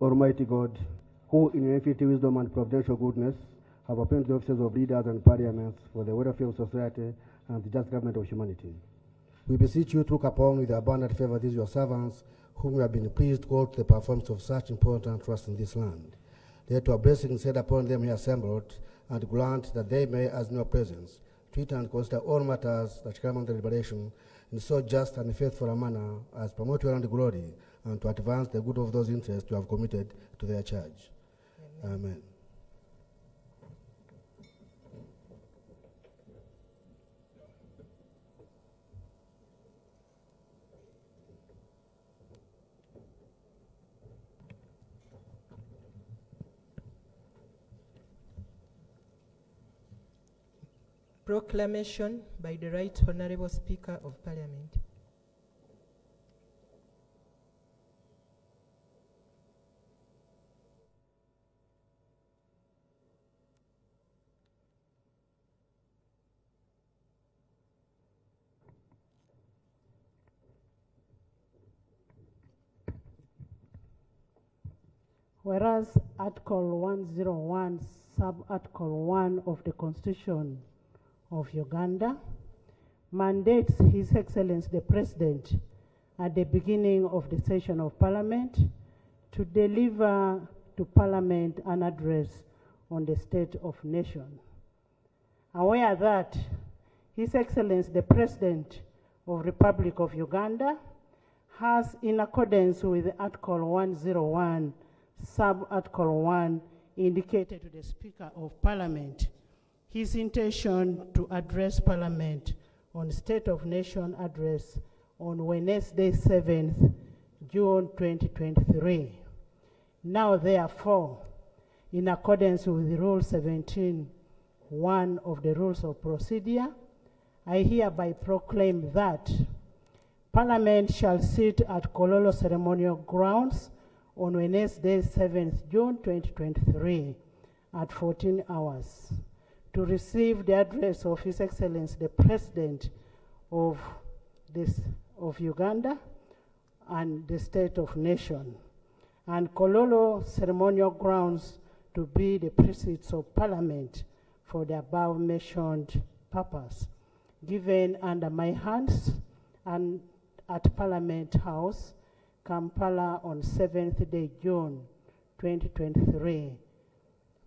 Almighty God, who in your infinite wisdom and providential goodness have appointed the offices of leaders and parliaments for the welfare of society and the just government of humanity. We beseech you to look upon with abundant favor these your servants, whom you have been pleased to call to the performance of such important trust in this land. Let your blessings set upon them here assembled, and grant that they may, as in your presence, treat and consider all matters that come under deliberation in so just and faithful a manner as promote your own glory and to advance the good of those interests you have committed to their charge. Amen. Amen. Proclamation by the Right Honorable Speaker of Parliament. Whereas Article 101, Sub-Article 1 of the Constitution of Uganda mandates His Excellency the President at the beginning of the session of Parliament to deliver to Parliament an address on the state of nation. Aware that His Excellency the President of Republic of Uganda has, in accordance with Article 101, Sub-Article 1, indicated to the Speaker of Parliament his intention to address Parliament on State of Nation address on Wednesday, 7th June 2023. Now, therefore, in accordance with Rule 17(1) of the Rules of Procedure, I hereby proclaim that Parliament shall sit at Kololo Ceremonial Grounds on Wednesday, 7th June 2023 at 14 hours to receive the address of His Excellency the President of Uganda and the State of Nation, and Kololo Ceremonial Grounds to be the precincts of Parliament for the above mentioned purpose, given under my hands and at Parliament House, Kampala, on 7th day June 2023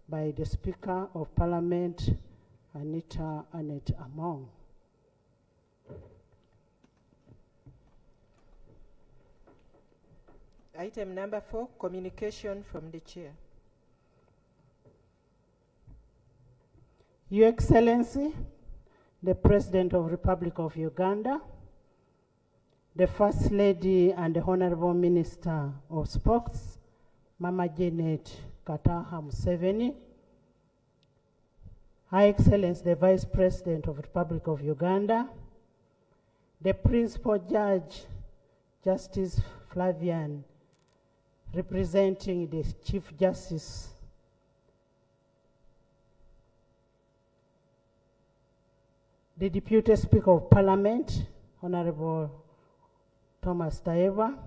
by the Speaker of Parliament, Anita Annette Among. Item number 4, communication from the Chair. Your Excellency, the President of the Republic of Uganda, the First Lady and the Honorable Minister of Sports, Mama Janet Kataha Museveni, High Excellency, the Vice President of the Republic of Uganda, the Principal Judge, Justice Flavian, representing the Chief Justice, the Deputy Speaker of Parliament, Honorable Thomas Taeva,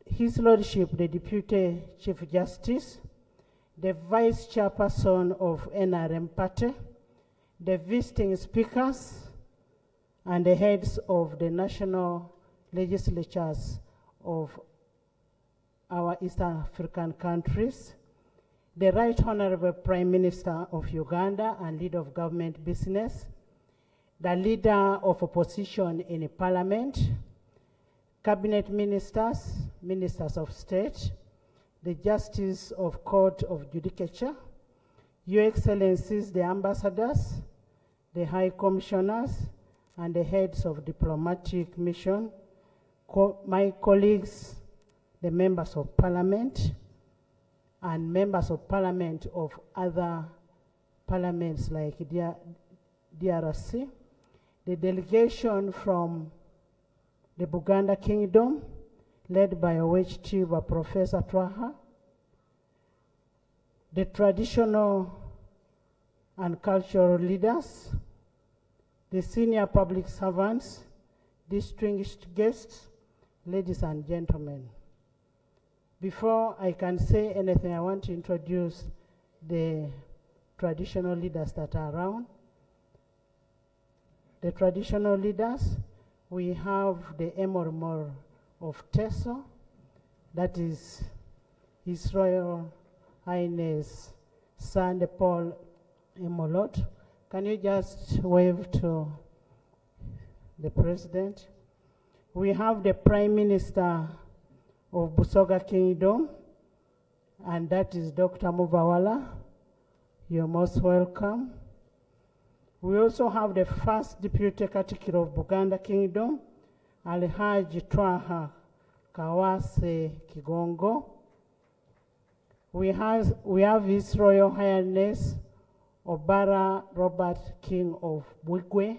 His Lordship, the Deputy Chief Justice, the Vice Chairperson of NRM Party, the visiting speakers, and the heads of the national legislatures of our Eastern African countries, the Right Honorable Prime Minister of Uganda and leader of government business, the leader of opposition in Parliament, cabinet ministers, ministers of state, the Justice of Court of Judicature, Your Excellencies, the ambassadors, the High Commissioners, and the heads of diplomatic mission, my colleagues, the members of Parliament, and members of Parliament of other parliaments like DRC, the delegation from the Buganda Kingdom, led by OHT Professor Twaha, the traditional and cultural leaders, the senior public servants, distinguished guests, ladies and gentlemen. Before I can say anything, I want to introduce the traditional leaders that are around. The traditional leaders, we have the Emormor of Teso, that is His Royal Highness Sande Paul Emolot. Can you just wave to the President? We have the Prime Minister of Busoga Kingdom, and that is Dr. Mubawala. You're most welcome. We also have the first Deputy Katikiro of Buganda Kingdom, Alhaji Twaha Kawase Kigongo. We have His Royal Highness Obara Robert King of Bwigwe.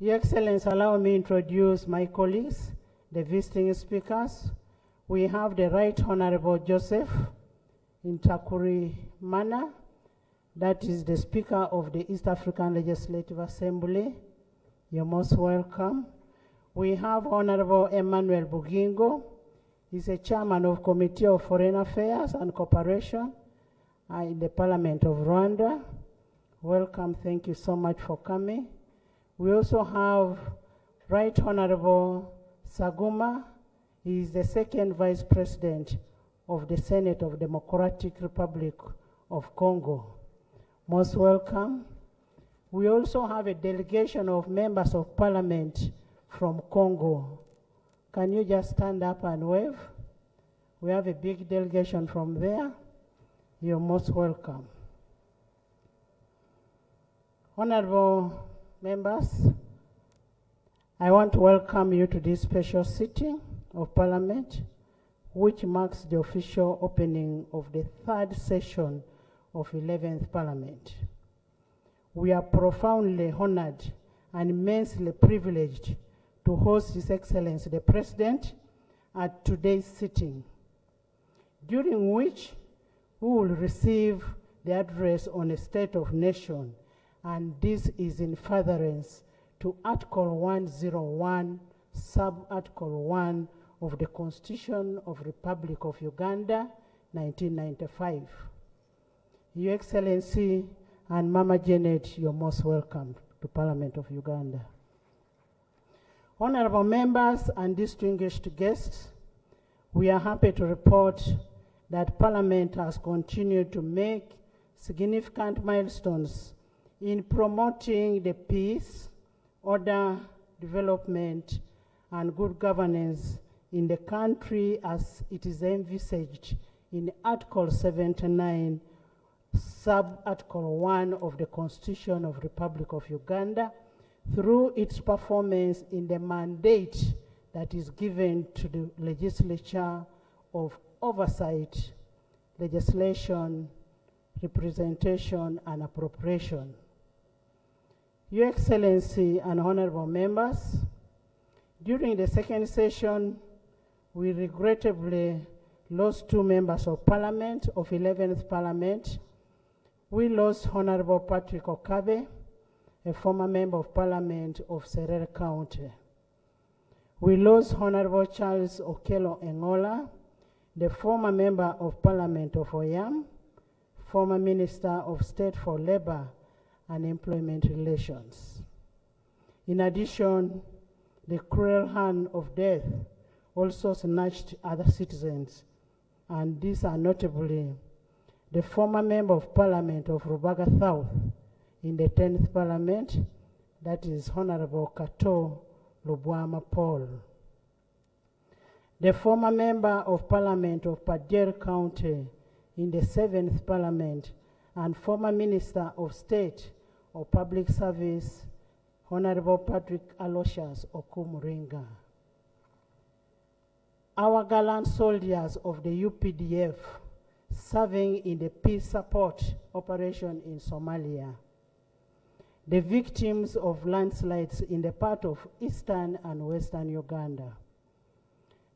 Your Excellency, allow me to introduce my colleagues, the visiting speakers. We have the Right Honorable Joseph Intakuri Mana, that is the Speaker of the East African Legislative Assembly. You're most welcome. We have Honorable Emmanuel Bugingo. He's a Chairman of Committee of Foreign Affairs and Cooperation in the Parliament of Rwanda. Welcome, thank you so much for coming. We also have Right Honorable Saguma. He is the second Vice President of the Senate of Democratic Republic of Congo. Most welcome. We also have a delegation of members of Parliament from Congo. Can you just stand up and wave? We have a big delegation from there. You're most welcome. Honorable members, I want to welcome you to this special sitting of Parliament, which marks the official opening of the third session of 11th Parliament. We are profoundly honored and immensely privileged to host His Excellency the President at today's sitting, during which we will receive the address on a state of nation, and this is in furtherance to Article 101, Sub-Article 1 of the Constitution of Republic of Uganda, 1995. Your Excellency and Mama Janet, you're most welcome to Parliament of Uganda. Honorable members and distinguished guests, we are happy to report that Parliament has continued to make significant milestones in promoting the peace, order, development, and good governance in the country as it is envisaged in Article 79, Sub-Article 1 of the Constitution of Republic of Uganda, through its performance in the mandate that is given to the legislature of oversight, legislation, representation, and appropriation. Your Excellency and honorable members, during the second session, we regrettably lost two members of Parliament of 11th Parliament. We lost Honorable Patrick Okabe, a former member of Parliament of Serere County. We lost Honorable Charles Okello Engola, the former member of Parliament of Oyam, former Minister of State for Labor and Employment Relations. In addition, the cruel hand of death also snatched other citizens, and these are notably the former member of Parliament of Rubaga South in the 10th Parliament, that is Honorable Kato Lubwama Paul. The former member of Parliament of Padere County in the 7th Parliament and former Minister of State or Public Service, Honorable Patrick Aloysius Okumuringa. Our gallant soldiers of the UPDF serving in the peace support operation in Somalia. The victims of landslides in the part of eastern and western Uganda.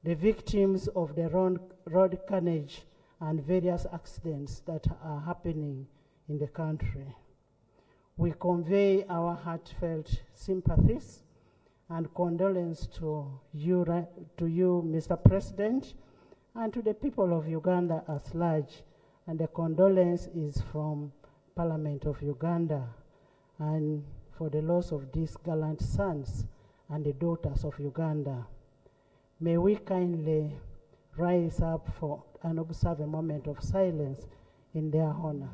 The victims of the road carnage and various accidents that are happening in the country. We convey our heartfelt sympathies and condolence to you, Mr. President, and to the people of Uganda at large. And the condolence is from Parliament of Uganda, and for the loss of these gallant sons and the daughters of Uganda. May we kindly rise up for and observe a moment of silence in their honor.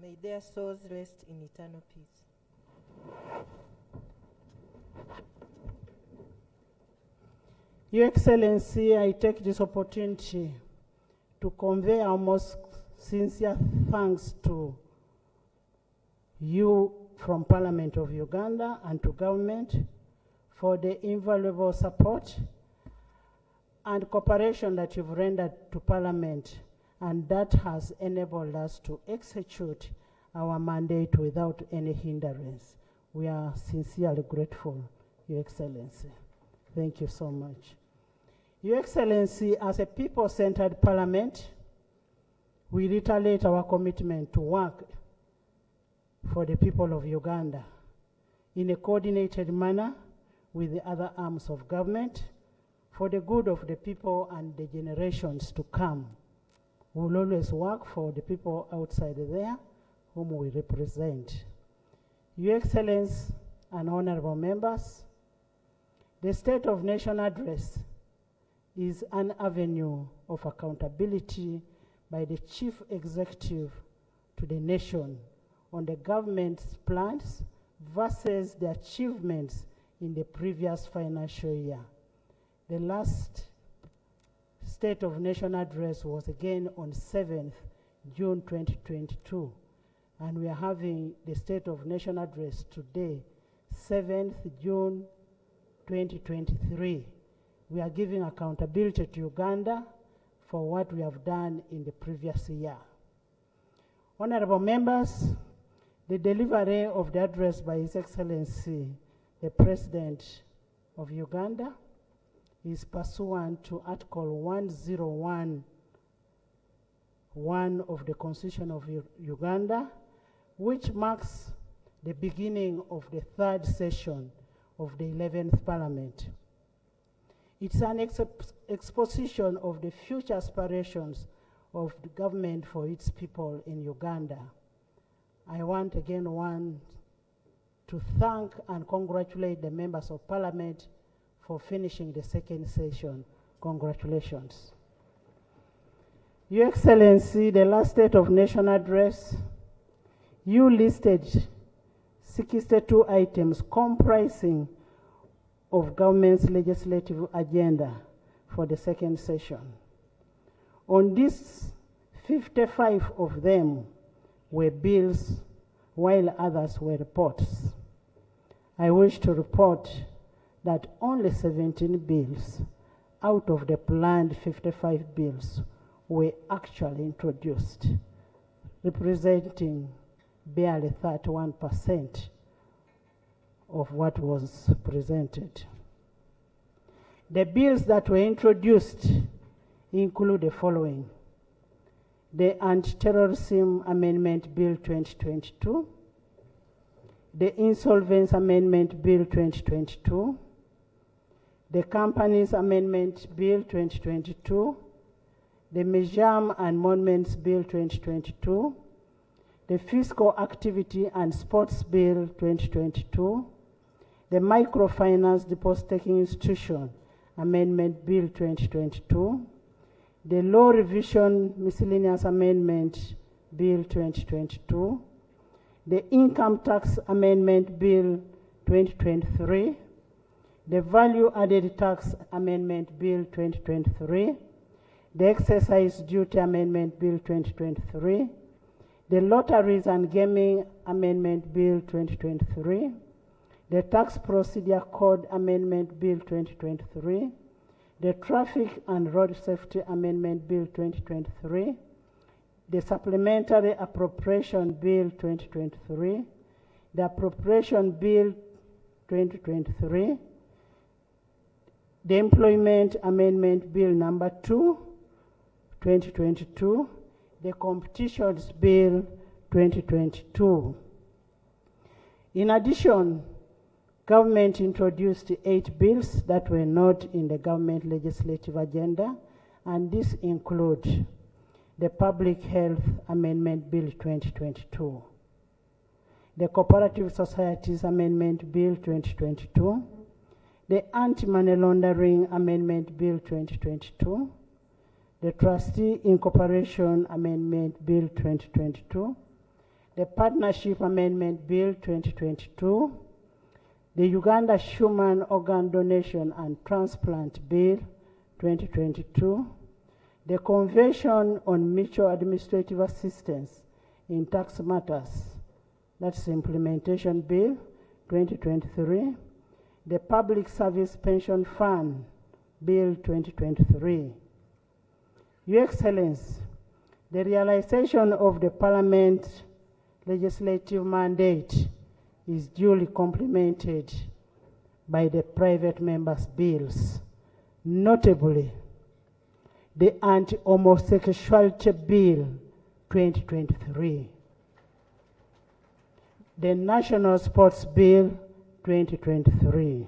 May their souls rest in eternal peace. Your Excellency, I take this opportunity to convey our most sincere thanks to you from Parliament of Uganda and to government for the invaluable support and cooperation that you've rendered to Parliament, and that has enabled us to execute our mandate without any hindrance. We are sincerely grateful, Your Excellency. Thank you so much. Your Excellency, as a people-centered Parliament, we reiterate our commitment to work for the people of Uganda in a coordinated manner with the other arms of government for the good of the people and the generations to come. We will always work for the people outside there whom we represent. Your Excellency and honorable members, the State of Nation Address is an avenue of accountability by the Chief Executive to the nation on the government's plans versus the achievements in the previous financial year. The last State of Nation Address was again on 7th June 2022, and we are having the State of Nation Address today, 7th June 2023. We are giving accountability to Uganda for what we have done in the previous year. Honorable members, the delivery of the address by His Excellency, the President of Uganda, is pursuant to Article 101(1) of the Constitution of Uganda, which marks the beginning of the third session of the 11th Parliament. It's an exposition of the future aspirations of the government for its people in Uganda. I want again to thank and congratulate the members of Parliament for finishing the second session. Congratulations. Your Excellency, the last State of Nation Address, you listed 62 items comprising of government's legislative agenda for the second session. On this, 55 of them were bills, while others were reports. I wish to report that only 17 bills out of the planned 55 bills were actually introduced, representing barely 31% of what was presented. The bills that were introduced include the following: the Anti-Terrorism Amendment Bill 2022, the Insolvency Amendment Bill 2022, the Companies Amendment Bill 2022, the Museum and Monuments Bill 2022, the Fiscal Activity and Sports Bill 2022, the Microfinance Deposit-Taking Institution Amendment Bill 2022, the Law Revision Miscellaneous Amendment Bill 2022, the Income Tax Amendment Bill 2023, the Value Added Tax Amendment Bill 2023, the Excise Duty Amendment Bill 2023, the Lotteries and Gaming Amendment Bill 2023, the Tax Procedure Code Amendment Bill 2023, the Traffic and Road Safety Amendment Bill 2023, the Supplementary Appropriation Bill 2023, the Appropriation Bill 2023, the Employment Amendment Bill number 2, 2022, the Competitions Bill 2022. In addition, government introduced 8 bills that were not in the government legislative agenda, and these include the Public Health Amendment Bill 2022, the Cooperative Societies Amendment Bill 2022, the Anti-Money Laundering Amendment Bill 2022, the Trustee Incorporation Amendment Bill 2022, the Partnership Amendment Bill 2022, the Uganda Human Organ Donation and Transplant Bill 2022, the Convention on Mutual Administrative Assistance in Tax Matters, that's the Implementation Bill 2023, the Public Service Pension Fund Bill 2023. Your Excellency, the realization of the Parliament legislative mandate is duly complemented by the private members' bills, notably the Anti-Homosexuality Bill 2023, the National Sports Bill 2023,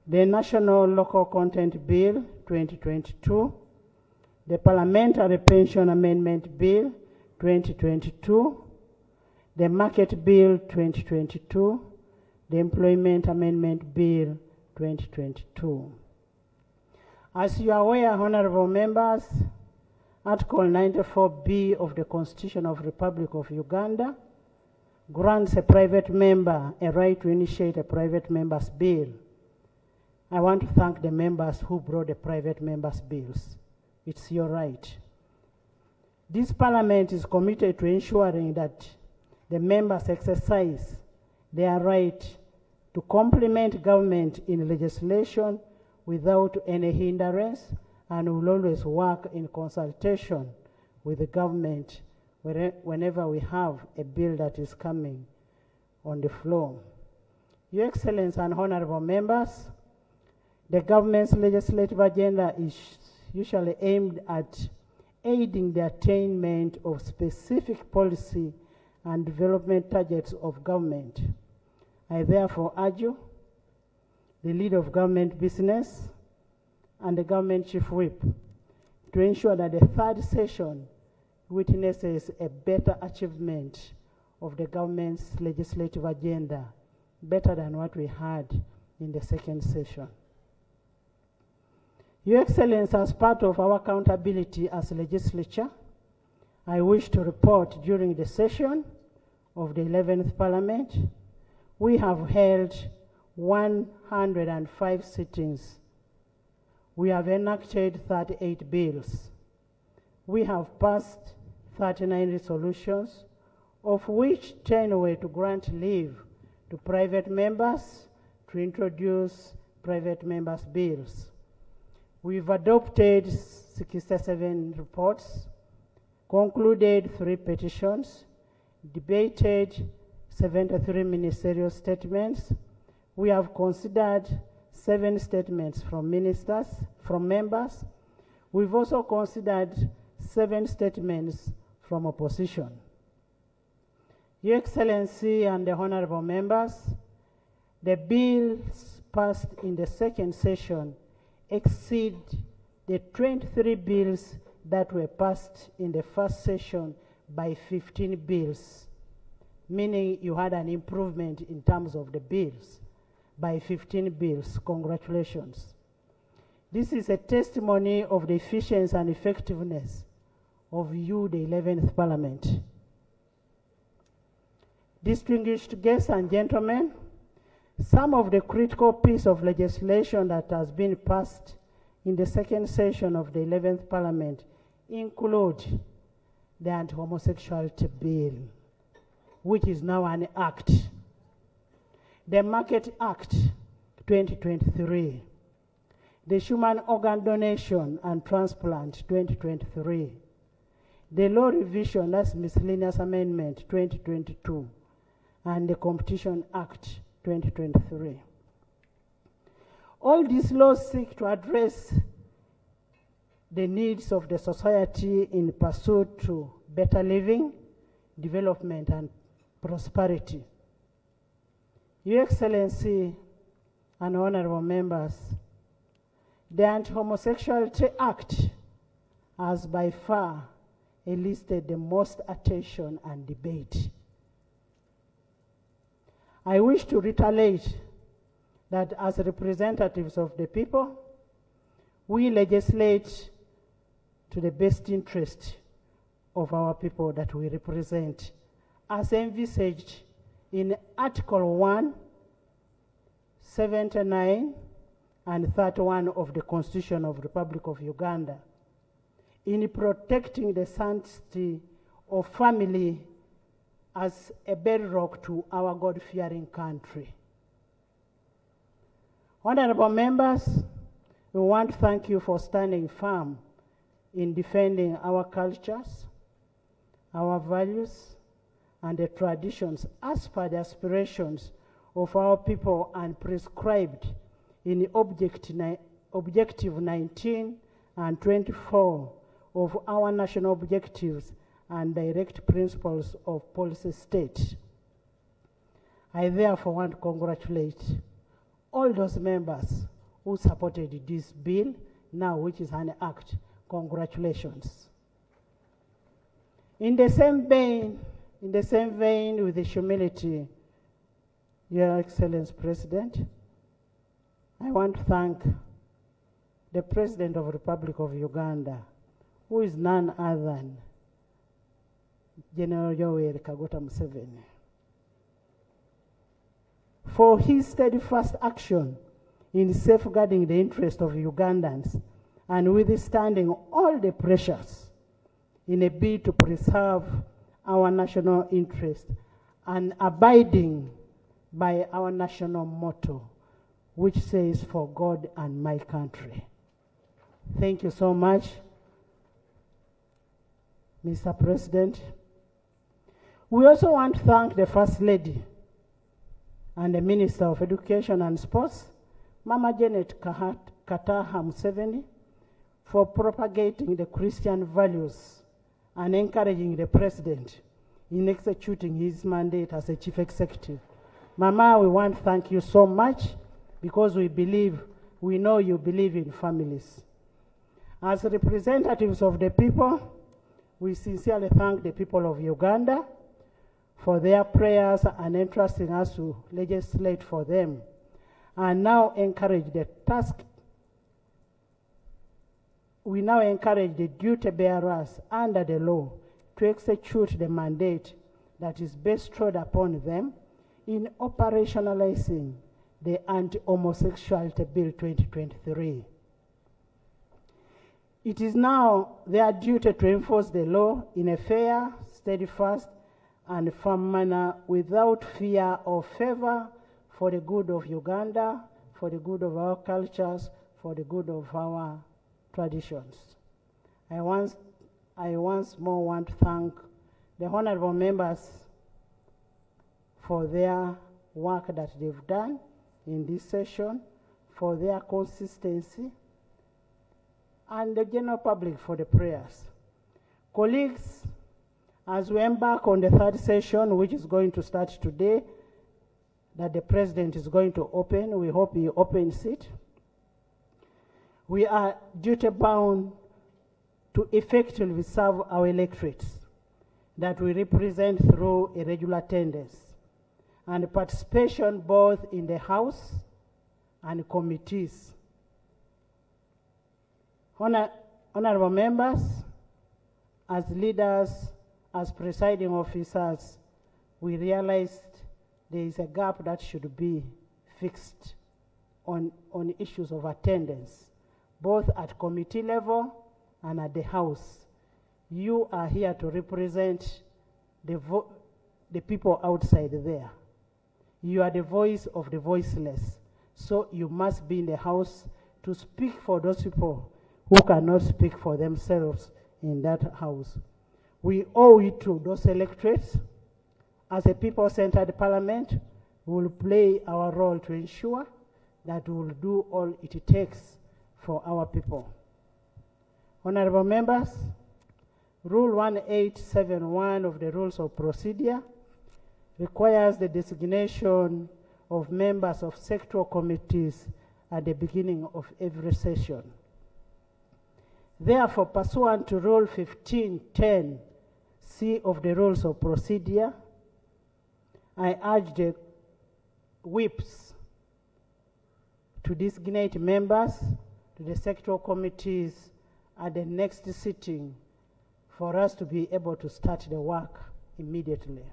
the National Local Content Bill 2022, the Parliamentary Pension Amendment Bill 2022, the Market Bill 2022, the Employment Amendment Bill 2022. As you are aware, honorable members, Article 94B of the Constitution of the Republic of Uganda grants a private member a right to initiate a private member's bill. I want to thank the members who brought the private members' bills. It's your right. This Parliament is committed to ensuring that the members exercise their right to complement government in legislation without any hindrance, and will always work in consultation with the government whenever we have a bill that is coming on the floor. Your Excellency and honorable members, the government's legislative agenda is usually aimed at aiding the attainment of specific policy and development targets of government. I therefore urge you, the leader of government business and the government chief whip, to ensure that the third session witnesses a better achievement of the government's legislative agenda, better than what we had in the second session. Your Excellency, as part of our accountability as legislature, I wish to report during the session of the 11th Parliament, we have held 105 sittings. We have enacted 38 bills. We have passed 39 resolutions, of which 10 were to grant leave to private members to introduce private members' bills. We've adopted 67 reports, concluded 3 petitions, debated 73 ministerial statements. We have considered 7 statements from members. We've also considered 7 statements from opposition. Your Excellency and the honorable members, the bills passed in the second session exceed the 23 bills that were passed in the first session by 15 bills, meaning you had an improvement in terms of the bills by 15 bills. Congratulations. This is a testimony of the efficiency and effectiveness of you, the 11th Parliament. Distinguished guests and gentlemen, some of the critical pieces of legislation that has been passed in the second session of the 11th Parliament include the Anti-Homosexuality Bill, which is now an act, the Market Act 2023, the Human Organ Donation and Transplant 2023, the Law Revision, that's Miscellaneous Amendment 2022, and the Competition Act 2023. All these laws seek to address the needs of the society in pursuit to better living, development, and prosperity. Your Excellency and honorable members, the Anti-Homosexuality Act has by far elicited the most attention and debate. I wish to reiterate that as representatives of the people, we legislate to the best interest of our people that we represent, as envisaged in Article 1, 79, and 31 of the Constitution of the Republic of Uganda, in protecting the sanctity of family as a bedrock to our God-fearing country. Honorable members, we want to thank you for standing firm in defending our cultures, our values, and the traditions as per the aspirations of our people and prescribed in Objective 19 and 24 of our national objectives and direct principles of policy state. I therefore want to congratulate all those members who supported this bill, now which is an act. Congratulations. In the same vein, with the humility, Your Excellency President, I want to thank the President of the Republic of Uganda, who is none other than General Yoweri Kaguta Museveni, for his steadfast action in safeguarding the interests of Ugandans and withstanding all the pressures in a bid to preserve our national interest and abiding by our national motto, which says, "For God and my country." Thank you so much, Mr. President. We also want to thank the First Lady and the Minister of Education and Sports, Mama Janet Kataha Museveni, for propagating the Christian values and encouraging the President in executing his mandate as a Chief Executive. Mama, we want to thank you so much because we know you believe in families. As representatives of the people, we sincerely thank the people of Uganda for their prayers and entrusting us to legislate for them, and now encourage the task. We now encourage the duty bearers under the law to execute the mandate that is bestowed upon them in operationalizing the Anti-Homosexuality Bill 2023. It is now their duty to enforce the law in a fair, steadfast, and firm manner without fear or favor, for the good of Uganda, for the good of our cultures, for the good of our traditions. I once more want to thank the honorable members for their work that they've done in this session, for their consistency, and the general public for the prayers. Colleagues, as we embark on the third session, which is going to start today, that the President is going to open, we hope he opens it. We are duty-bound to effectively serve our electorates that we represent through irregular attendance and participation both in the House and committees. Honorable members, as leaders, as presiding officers, we realized there is a gap that should be fixed on issues of attendance, both at committee level and at the House. You are here to represent the people outside there. You are the voice of the voiceless. So you must be in the House to speak for those people who cannot speak for themselves in that House. We owe it to those electorates. As a people-centered parliament, we will play our role to ensure that we will do all it takes for our people. Honorable members, Rule 1871 of the Rules of Procedure requires the designation of members of sectoral committees at the beginning of every session. Therefore, pursuant to Rule 1510C of the Rules of Procedure, I urge the whips to designate members to the sectoral committees at the next sitting for us to be able to start the work immediately.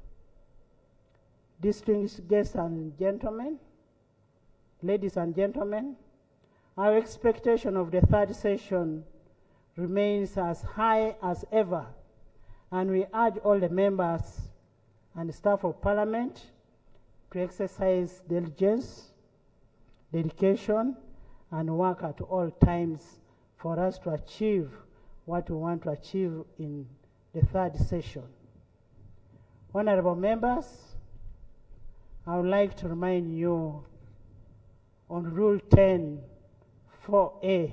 Distinguished guests and gentlemen, ladies and gentlemen, our expectation of the third session remains as high as ever, and we urge all the members and staff of Parliament to exercise diligence, dedication, and work at all times for us to achieve what we want to achieve in the third session. Honorable members, I would like to remind you on Rule 10(4)(a)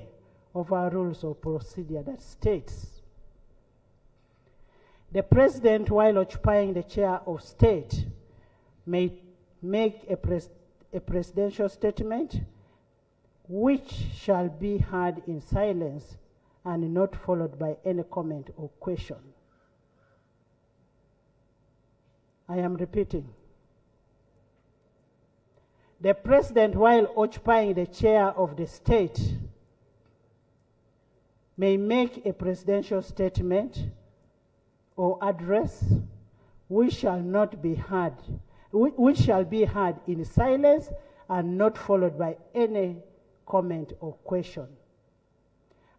of our Rules of Procedure that states, the President, while occupying the chair of state, may make a presidential statement which shall be heard in silence and not followed by any comment or question. I am repeating. The President, while occupying the chair of the state, may make a presidential statement or address which shall be heard in silence and not followed by any comment or question.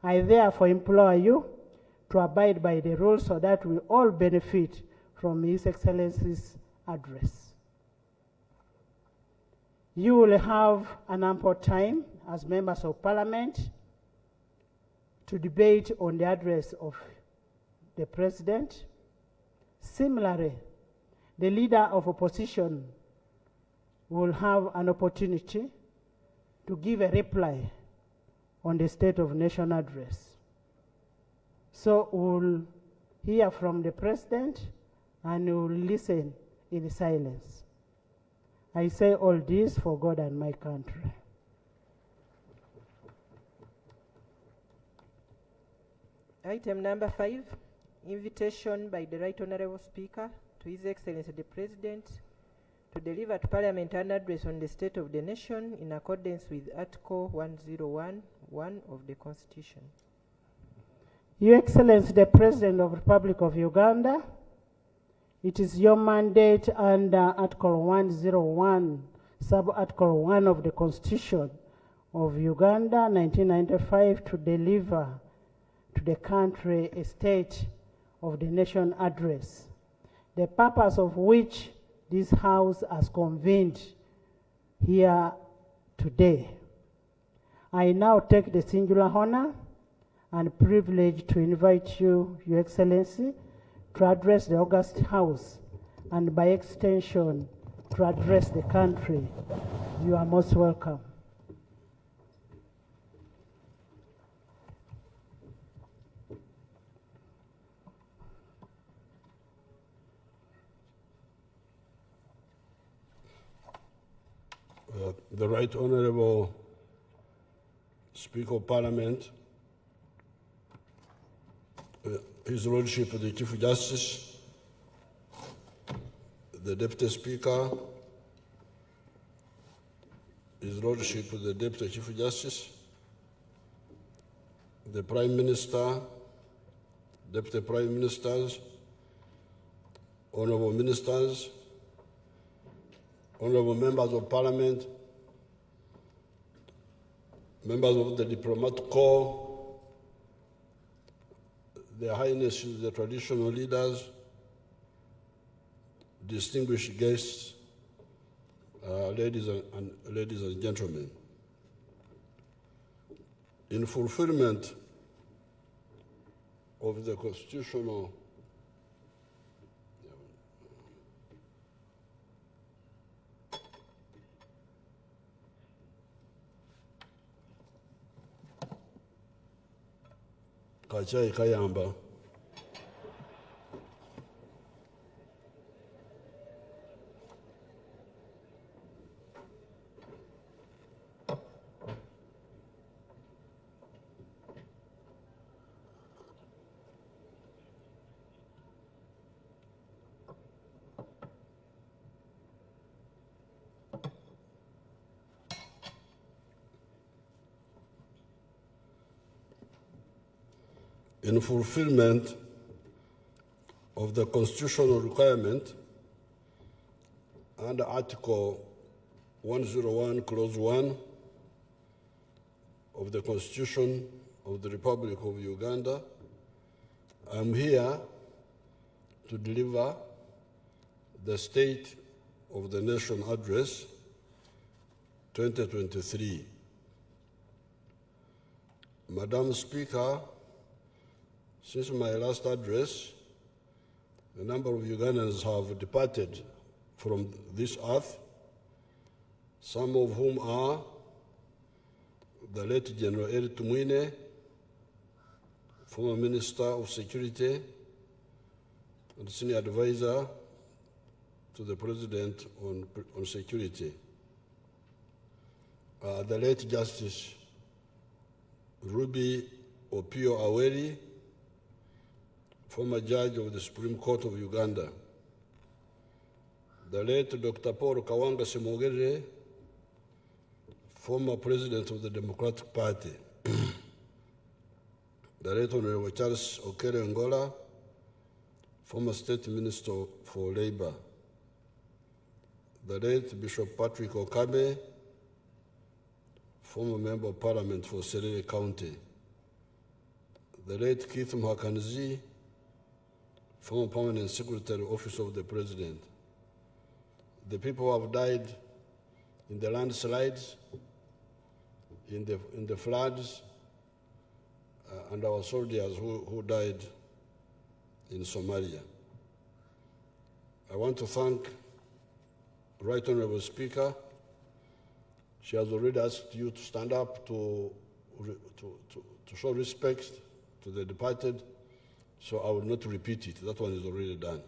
I therefore implore you to abide by the rules so that we all benefit from His Excellency's address. You will have an ample time as members of Parliament to debate on the address of the President. Similarly, the leader of opposition will have an opportunity to give a reply on the State of Nation address. So we'll hear from the President and we'll listen in silence. I say all this for God and my country. Item number 5, invitation by the Right Honorable Speaker to His Excellency the President to deliver to Parliament an address on the state of the nation in accordance with Article 101(1) of the Constitution. Your Excellency the President of the Republic of Uganda, it is your mandate under Article 101, Sub-Article 1 of the Constitution of Uganda, 1995, to deliver to the country a State of the Nation address, the purpose of which this House has convened here today. I now take the singular honor and privilege to invite you, Your Excellency, to address the august House and by extension to address the country. You are most welcome. The Right Honorable Speaker of Parliament, His Lordship the Chief Justice, the Deputy Speaker, His Lordship the Deputy Chief Justice, the Prime Minister, Deputy Prime Ministers, Honorable Ministers, Honorable Members of Parliament, members of the Diplomatic Corps, Their Highnesses, the traditional leaders, distinguished guests, ladies and gentlemen. In fulfillment of the constitutional Kachai Kayamba. In fulfillment of the constitutional requirement under Article 101, Clause 1 of the Constitution of the Republic of Uganda, I'm here to deliver the State of the Nation Address 2023. Madam Speaker, since my last address, a number of Ugandans have departed from this earth, some of whom are the late General Eri Tumwine, former Minister of Security and Senior Advisor to the President on Security, the late Justice Ruby Opio Aweri, former Judge of the Supreme Court of Uganda, the late Dr. Paul Kawanga Semogere, former President of the Democratic Party, the late Honorable Charles Okere Ngola, former State Minister for Labor, the late Bishop Patrick Okabe, former Member of Parliament for Serere County, the late Keith Mhakanzi, former Permanent Secretary, Office of the President, the people who have died in the landslides, in the floods, and our soldiers who died in Somalia. I want to thank Right Honorable Speaker. She has already asked you to stand up to show respect to the departed, so I will not repeat it. That one is already done.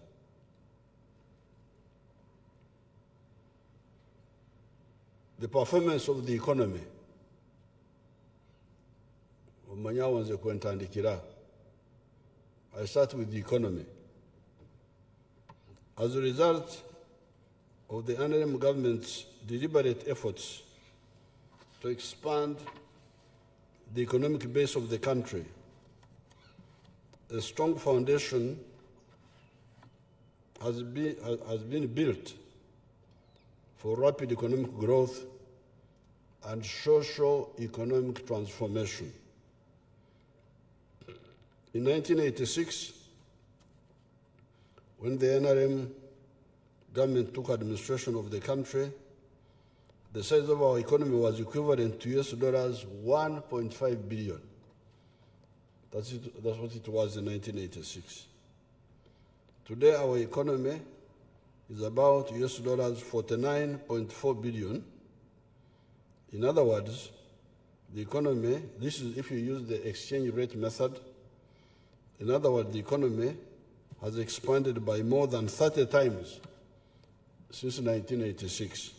The performance of the economy. I start with the economy. As a result of the NRM government's deliberate efforts to expand the economic base of the country, a strong foundation has been built for rapid economic growth and socio-economic transformation. In 1986, when the NRM government took administration of the country, the size of our economy was equivalent to US dollars 1.5 billion. That's what it was in 1986. Today, our economy is about US dollars 49.4 billion. In other words, the economy, this is if you use the exchange rate method, in other words, the economy has expanded by more than 30 times since 1986.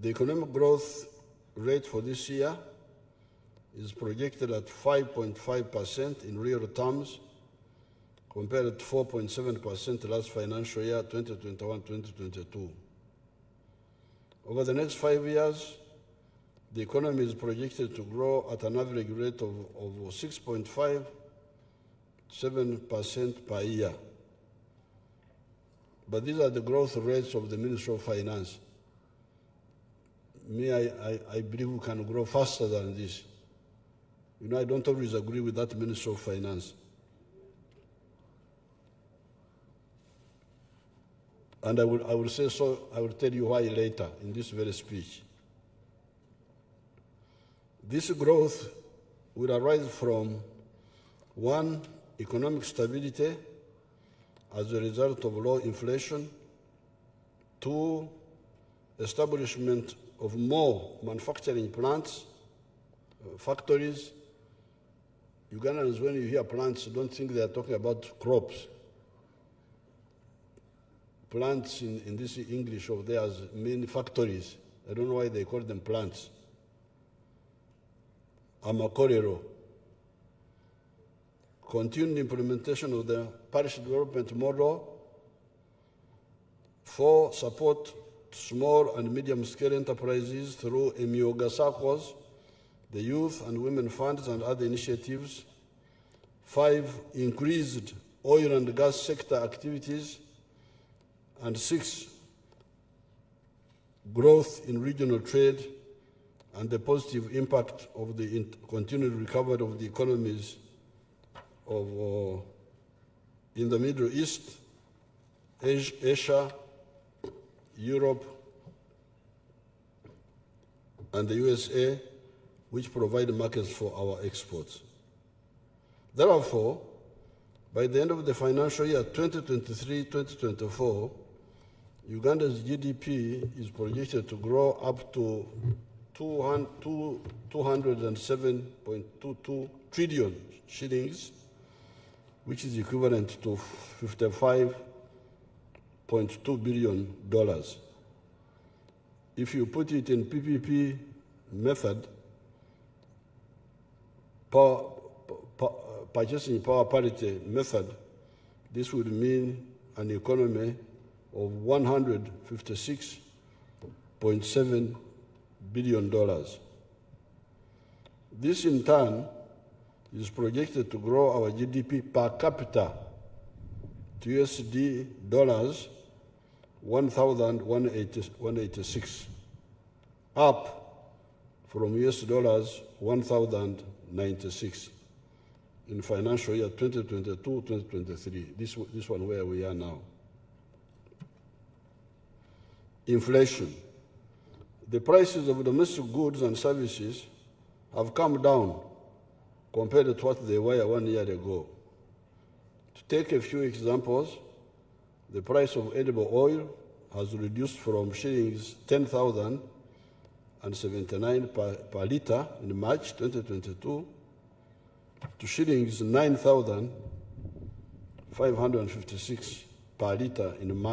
The economic growth rate for this year is projected at 5.5% in real terms, compared to 4.7% last financial year, 2021-2022. Over the next 5 years, the economy is projected to grow at an average rate of 6.57% per year. But these are the growth rates of the Ministry of Finance. I believe we can grow faster than this. You know, I don't always agree with that Ministry of Finance. And I will say so, I will tell you why later in this very speech. This growth will arise from, one, economic stability as a result of low inflation, two, establishment of more manufacturing plants, factories, Ugandans, when you hear plants, don't think they are talking about crops. Plants in this English of theirs mean factories. I don't know why they call them plants. Amakorero. Continued implementation of the parish development model for support to small and medium-scale enterprises through Emyoga circles, the youth and women funds and other initiatives. 5, increased oil and gas sector activities. And 6, growth in regional trade and the positive impact of the continued recovery of the economies of in the Middle East, Asia, Europe, and the USA, which provide markets for our exports. Therefore, by the end of the financial year 2023-2024, Uganda's GDP is projected to grow up to 207.22 trillion shillings, which is equivalent to $55.2 billion. If you put it in PPP method, purchasing power parity method, this would mean an economy of $156.7 billion. This in turn is projected to grow our GDP per capita to USD dollars 1,186, up from US dollars 1,096 in financial year 2022-2023, this one where we are now. Inflation. The prices of domestic goods and services have come down compared to what they were 1 year ago. To take a few examples, the price of edible oil has reduced from shillings 10,079 per litre in March 2022 to shillings 9,556 per litre in March